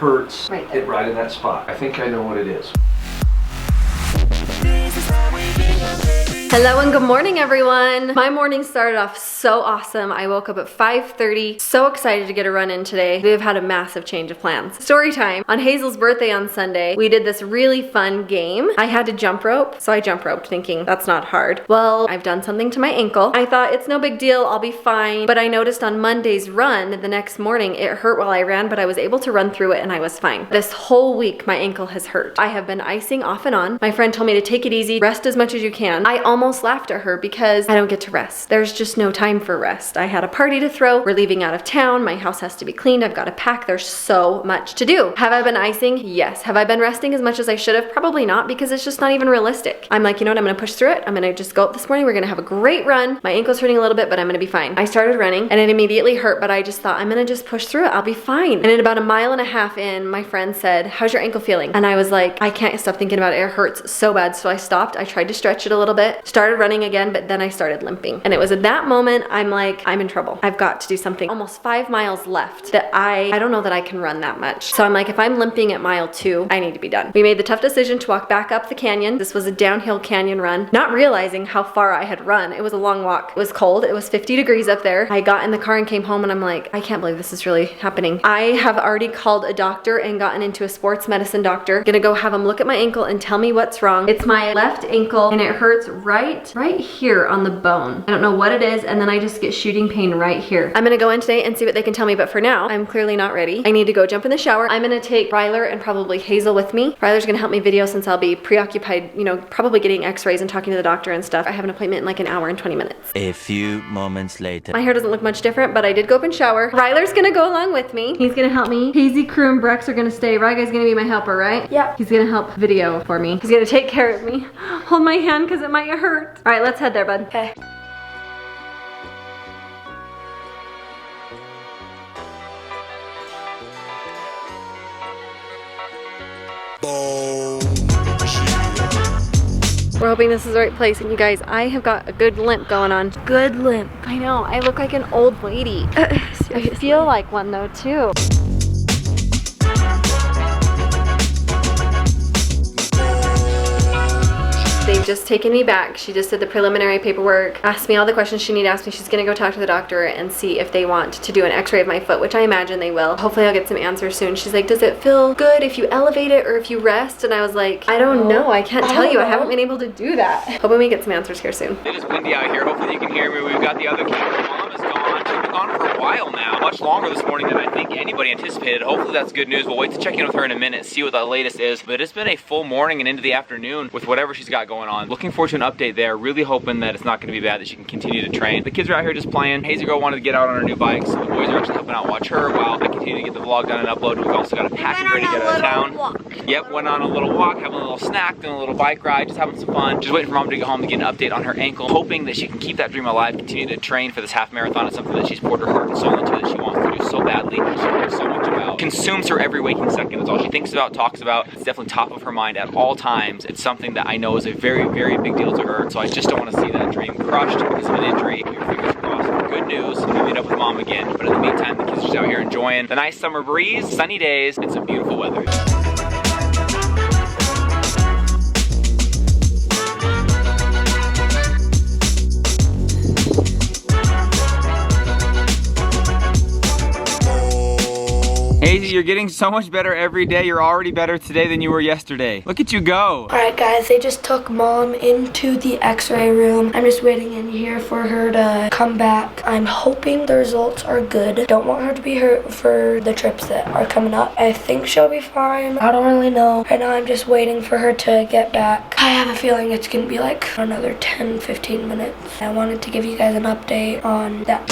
hurts Right there. right in that spot. I think I know what it is. Hello and good morning, everyone. My morning started off so awesome. I woke up at 5:30, so excited to get a run in today. We've had a massive change of plans. Story time. On Hazel's birthday on Sunday, we did this really fun game. I had to jump rope, so I jump roped thinking that's not hard. Well, I've done something to my ankle. I thought it's no big deal, I'll be fine. But I noticed on Monday's run, the next morning, it hurt while I ran, but I was able to run through it and I was fine. This whole week, my ankle has hurt. I have been icing off and on. My friend told me to take it easy, rest as much as you can. I almost laughed at her because I don't get to rest. There's just no time for rest. I had a party to throw. We're leaving out of town. My house has to be cleaned. I've got to pack. There's so much to do. Have I been icing? Yes. Have I been resting as much as I should have? Probably not, because it's just not even realistic. I'm like, you know what? I'm going to push through it. I'm going to just go up this morning. We're going to have a great run. My ankle's hurting a little bit, but I'm going to be fine. I started running and it immediately hurt, but I just thought I'm going to just push through it. I'll be fine. And in about a mile and a half in, my friend said, how's your ankle feeling? And I was like, I can't stop thinking about it. It hurts so bad. So I stopped. I tried to stretch it a little bit, started running again, but then I started limping. And it was at that moment, I'm like, I'm in trouble. I've got to do something. Almost 5 miles left that I don't know that I can run that much. So I'm like, if I'm limping at mile 2, I need to be done. We made the tough decision to walk back up the canyon. This was a downhill canyon run, not realizing how far I had run. It was a long walk. It was cold. It was 50 degrees up there. I got in the car and came home and I'm like, I can't believe this is really happening. I have already called a doctor and gotten into a sports medicine doctor. Gonna go have him look at my ankle and tell me what's wrong. It's my left ankle and it hurts right here on the bone. I don't know what it is, and then I just get shooting pain right here. I'm gonna go in today and see what they can tell me, but for now, I'm clearly not ready. I need to go jump in the shower. I'm gonna take Ryler and probably Hazel with me. Ryler's gonna help me video since I'll be preoccupied, you know, probably getting x-rays and talking to the doctor and stuff. I have an appointment in like an hour and 20 minutes. A few moments later. My hair doesn't look much different, but I did go up and shower. Ryler's gonna go along with me. He's gonna help me. Hazy, Crew, and Brex are gonna stay. Ryguy's gonna be my helper, right? Yeah. He's gonna help video for me. He's gonna take care of me. Hold my hand because it might hurt. All right, let's head there, bud. Okay. We're hoping this is the right place, and you guys, I have got a good limp going on. Good limp. I know, I look like an old lady. I feel like one though too. They've just taken me back. She just did the preliminary paperwork, asked me all the questions she needed to ask me. She's gonna go talk to the doctor and see if they want to do an x-ray of my foot, which I imagine they will. Hopefully I'll get some answers soon. She's like, does it feel good if you elevate it or if you rest? And I was like, I don't know. I can't tell you. I haven't been able to do that. Hoping we get some answers here soon. It is windy out here. Hopefully you can hear me. We've got the other camera. Mom is gone. She's been gone for a while now. Much longer this morning than I think anybody anticipated. Hopefully that's good news. We'll wait to check in with her in a minute, see what the latest is. But it's been a full morning and into the afternoon with whatever she's got going on. Looking forward to an update there. Really hoping that it's not going to be bad, that she can continue to train. The kids are out here just playing. Hazy Girl wanted to get out on her new bike, so the boys are actually helping out watch her while I continue to get the vlog done and uploaded. We've also got a package ready to get out of town. Walk. Yep, went on a little walk, having a little snack, doing a little bike ride, just having some fun. Just waiting for Mom to get home to get an update on her ankle. Hoping that she can keep that dream alive, continue to train for this half marathon. It's something that she's poured her heart and soul into, that she wants to do so badly, that she cares so much about. Consumes her every waking second. It's all she thinks about, talks about. It's definitely top of her mind at all times. It's something that I know is a very, very big deal to her. So I just don't want to see that dream crushed because of an injury. Your fingers crossed for good news. We'll meet up with Mom again. But in the meantime, the kids are just out here enjoying the nice summer breeze, sunny days, and some beautiful weather. Hazy, you're getting so much better every day. You're already better today than you were yesterday. Look at you go. Alright guys, they just took Mom into the x-ray room. I'm just waiting in here for her to come back. I'm hoping the results are good. Don't want her to be hurt for the trips that are coming up. I think she'll be fine. I don't really know. Right now I'm just waiting for her to get back. I have a feeling it's gonna be like another 10-15 minutes. I wanted to give you guys an update on that.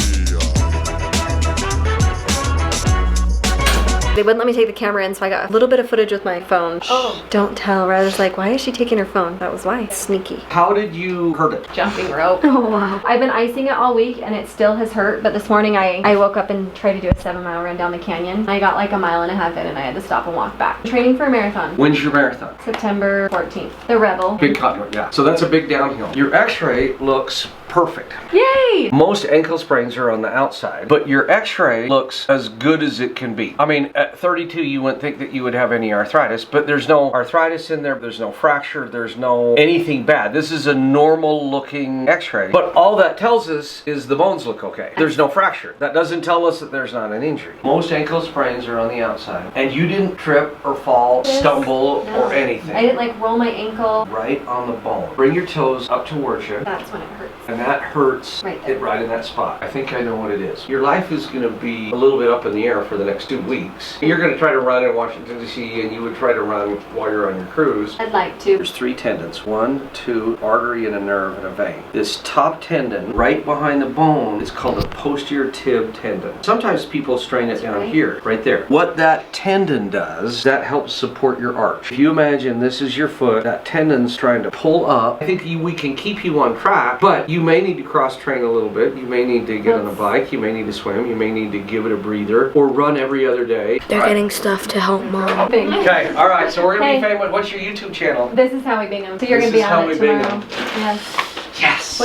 They wouldn't let me take the camera in, so I got a little bit of footage with my phone. Oh. Don't tell. Ryder's like, why is she taking her phone? That was why. Sneaky. How did you hurt it? Jumping rope. Oh wow. I've been icing it all week and it still has hurt, but this morning I woke up and tried to do a 7-mile run down the canyon. I got like 1.5 miles in and I had to stop and walk back. Training for a marathon. When's your marathon? September 14th. The Rebel. Big cut, yeah. So that's a big downhill. Your x-ray looks perfect. Yay! Most ankle sprains are on the outside, but your x-ray looks as good as it can be. I mean, at 32, you wouldn't think that you would have any arthritis, but there's no arthritis in there, there's no fracture, there's no anything bad. This is a normal looking x-ray. But all that tells us is the bones look okay. There's no fracture. That doesn't tell us that there's not an injury. Most ankle sprains are on the outside, and you didn't trip or fall, stumble, or anything. I didn't like roll my ankle. Right on the bone. Bring your toes up towards you. That's when it hurts. And that hurts Right there. right in that spot. I think I know what it is. Your life is going to be a little bit up in the air for the next 2 weeks. You're going to try to run in Washington, D.C., and you would try to run while you're on your cruise. I'd like to. There's 3 tendons, 1, 2, artery and a nerve and a vein. This top tendon right behind the bone is called a posterior tib tendon. Sometimes people strain it down here, right there. What that tendon does, that helps support your arch. If you imagine this is your foot, that tendon's trying to pull up. I think we can keep you on track, but you may need to cross train a little bit. You may need to get on a bike, you may need to swim, you may need to give it a breather, or run every other day. They're getting stuff to help Mom. Okay, all right, so we're going to be famous. What's your YouTube channel? This is how we Bingham. So you're This going to be is how on we it tomorrow. Bingham. Yes. Yes!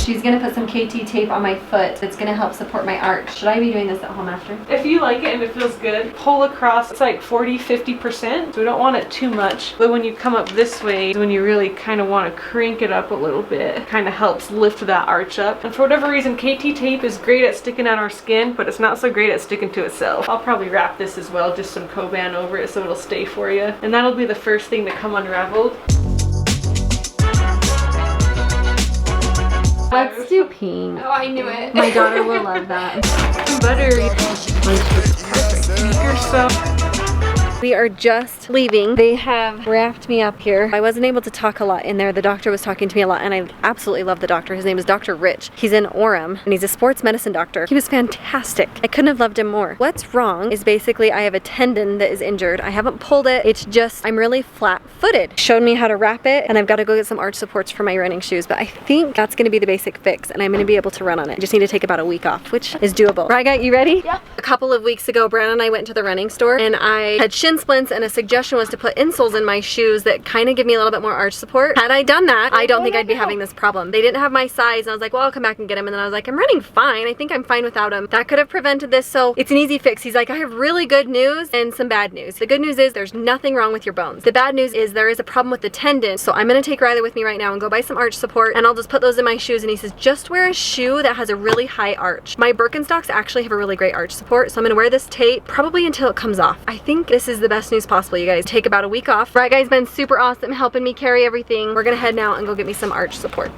She's going to put some KT tape on my foot that's going to help support my arch. Should I be doing this at home after? If you like it and it feels good, pull across. It's like 40-50%. So we don't want it too much. But when you come up this way is when you really kind of want to crank it up a little bit. It kind of helps lift that arch up. And for whatever reason, KT tape is great at sticking on our skin, but it's not so great at sticking to itself. I'll probably wrap this as well, just some Coban over it so it'll stay for you. And that'll be the first thing to come unraveled. Let's do pink. Oh, I knew it. My daughter will love that. Buttery. Make yourself. We are just leaving. They have wrapped me up here. I wasn't able to talk a lot in there. The doctor was talking to me a lot, and I absolutely love the doctor. His name is Dr. Rich. He's in Orem, and he's a sports medicine doctor. He was fantastic. I couldn't have loved him more. What's wrong is basically I have a tendon that is injured. I haven't pulled it. It's just I'm really flat-footed. Showed me how to wrap it, and I've got to go get some arch supports for my running shoes, but I think that's going to be the basic fix, and I'm going to be able to run on it. I just need to take about a week off, which is doable. Raga, you ready? Yep. A couple of weeks ago, Brandon and I went to the running store, and I had shin splints, and a suggestion was to put insoles in my shoes that kind of give me a little bit more arch support. Had I done that, I don't think I'd be having this problem. They didn't have my size, and I was like, well, I'll come back and get them. And then I was like, I'm running fine. I think I'm fine without them. That could have prevented this, so it's an easy fix. He's like, I have really good news and some bad news. The good news is there's nothing wrong with your bones. The bad news is there is a problem with the tendon, so I'm gonna take Riley with me right now and go buy some arch support, and I'll just put those in my shoes. And he says, just wear a shoe that has a really high arch. My Birkenstocks actually have a really great arch support, so I'm gonna wear this tape probably until it comes off. I think this is the best news possible, you guys. Take about a week off. Right, guys, been super awesome helping me carry everything. We're gonna head now and go get me some arch support.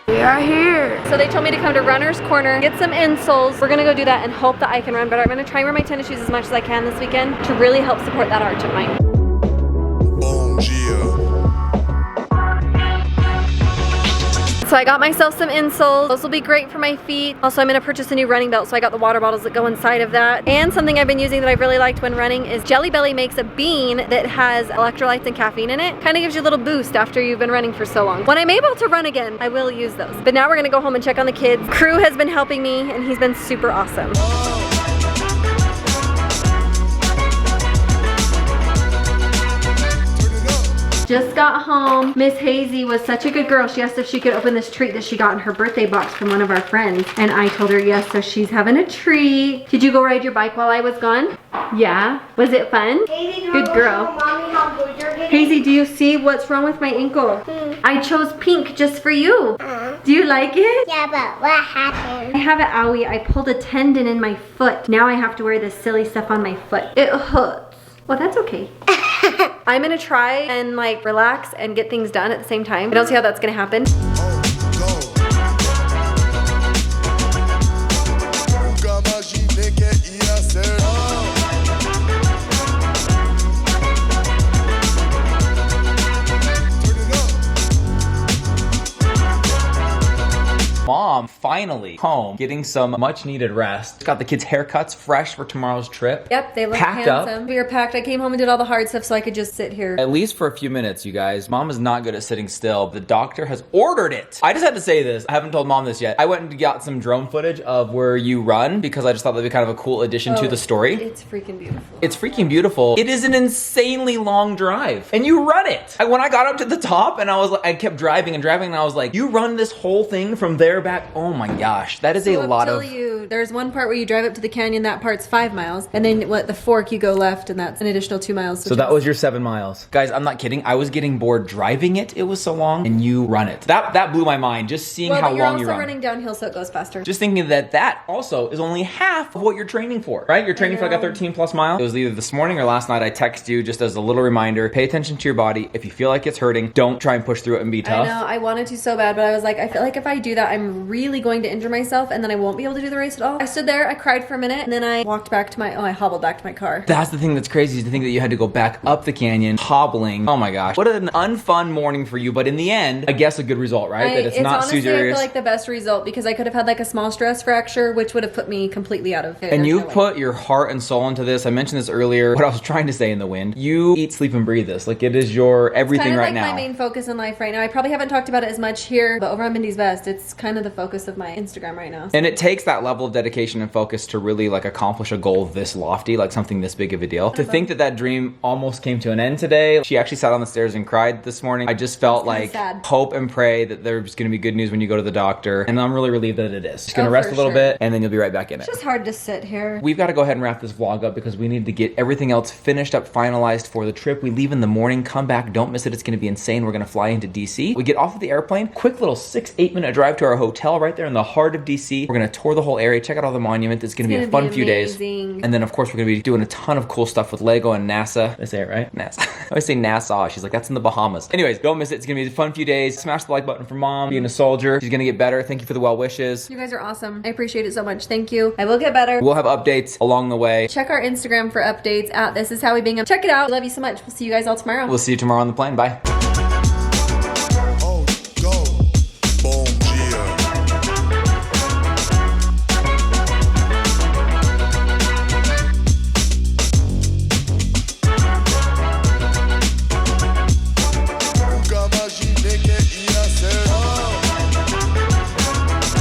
We are here. So they told me to come to Runner's Corner, get some insoles. We're gonna go do that and hope that I can run better. I'm gonna try and wear my tennis shoes as much as I can this weekend to really help support that arch of mine. So I got myself some insoles. Those will be great for my feet. Also, I'm gonna purchase a new running belt, so I got the water bottles that go inside of that. And something I've been using that I've really liked when running is Jelly Belly makes a bean that has electrolytes and caffeine in it. Kind of gives you a little boost after you've been running for so long. When I'm able to run again, I will use those. But now we're gonna go home and check on the kids. Crew has been helping me, and he's been super awesome. Just got home. Miss Hazy was such a good girl. She asked if she could open this treat that she got in her birthday box from one of our friends. And I told her yes, so she's having a treat. Did you go ride your bike while I was gone? Yeah. Was it fun? Good girl. Hazy, do you see what's wrong with my ankle? I chose pink just for you. Do you like it? Yeah, but what happened? I have an owie. I pulled a tendon in my foot. Now I have to wear this silly stuff on my foot. It hurts. Well, that's okay. I'm gonna try and like relax and get things done at the same time. I don't see how that's gonna happen. Mom finally finally home, getting some much needed rest. Got the kids' haircuts fresh for tomorrow's trip. Yep, they look Packed handsome. up. We were packed. I came home and did all the hard stuff so I could just sit here. At least for a few minutes, you guys. Mom is not good at sitting still. The doctor has ordered it. I just had to say this. I haven't told Mom this yet. I went and got some drone footage of where you run because I just thought that'd be kind of a cool addition to the story. It's freaking beautiful. It's freaking beautiful. It is an insanely long drive, and you run it. When I got up to the top, and I kept driving, and I was like, you run this whole thing from there back. Oh my gosh, that is a lot of. There's one part where you drive up to the canyon. That part's 5 miles, and then the fork you go left, and that's an additional 2 miles. So that was your 7 miles, guys. I'm not kidding. I was getting bored driving it. It was so long, and you run it. That blew my mind. Just seeing how long you run. You're also running downhill, so it goes faster. Just thinking that also is only half of what you're training for, right? You're training for like a 13 plus mile. It was either this morning or last night. I text you just as a little reminder. Pay attention to your body. If you feel like it's hurting, don't try and push through it and be tough. I know. I wanted to so bad, but I was like, I feel like if I do that, I'm really going to injure myself, and then I won't be able to do the race at all. I stood there, I cried for a minute, and then I walked back to I hobbled back to my car. That's the thing that's crazy, is to think that you had to go back up the canyon, hobbling. Oh my gosh. What an unfun morning for you, but in the end, I guess a good result, right? That it's not honestly, serious. I feel like the best result, because I could have had like a small stress fracture, which would have put me completely out of it. And you put your heart and soul into this. I mentioned this earlier, what I was trying to say in the wind. You eat, sleep, and breathe this. Like, it is your everything right now. It's kind of like my main focus in life right now. I probably haven't talked about it as much here, but over on Mindy's Best, it's kind of the focus of my Instagram right now. And it takes that level of dedication and focus to really like accomplish a goal this lofty, like something this big of a deal. To think that dream almost came to an end today. She actually sat on the stairs and cried this morning. I just felt like hope and pray that there's gonna be good news when you go to the doctor. And I'm really relieved that it is. Just gonna rest a little bit, and then you'll be right back in it. It's just hard to sit here. We've got to go ahead and wrap this vlog up because we need to get everything else finished up, finalized for the trip. We leave in the morning, come back, don't miss it. It's gonna be insane. We're gonna fly into DC. We get off of the airplane, quick little 6-8 minute drive to our hotel right there in the heart of DC. We're gonna tour the whole area, check out all the monuments. It's gonna be a fun few days. And then of course we're gonna be doing a ton of cool stuff with Lego and NASA. Did I say it right? NASA. I always say Nassau. She's like, that's in the Bahamas. Anyways, don't miss it. It's gonna be a fun few days. Smash the like button for Mom being a soldier. She's gonna get better. Thank you for the well wishes. You guys are awesome. I appreciate it so much. Thank you. I will get better. We'll have updates along the way. Check our Instagram for updates at This Is How We Bingham. Check it out. I love you so much. We'll see you guys all tomorrow. We'll see you tomorrow on the plane. Bye.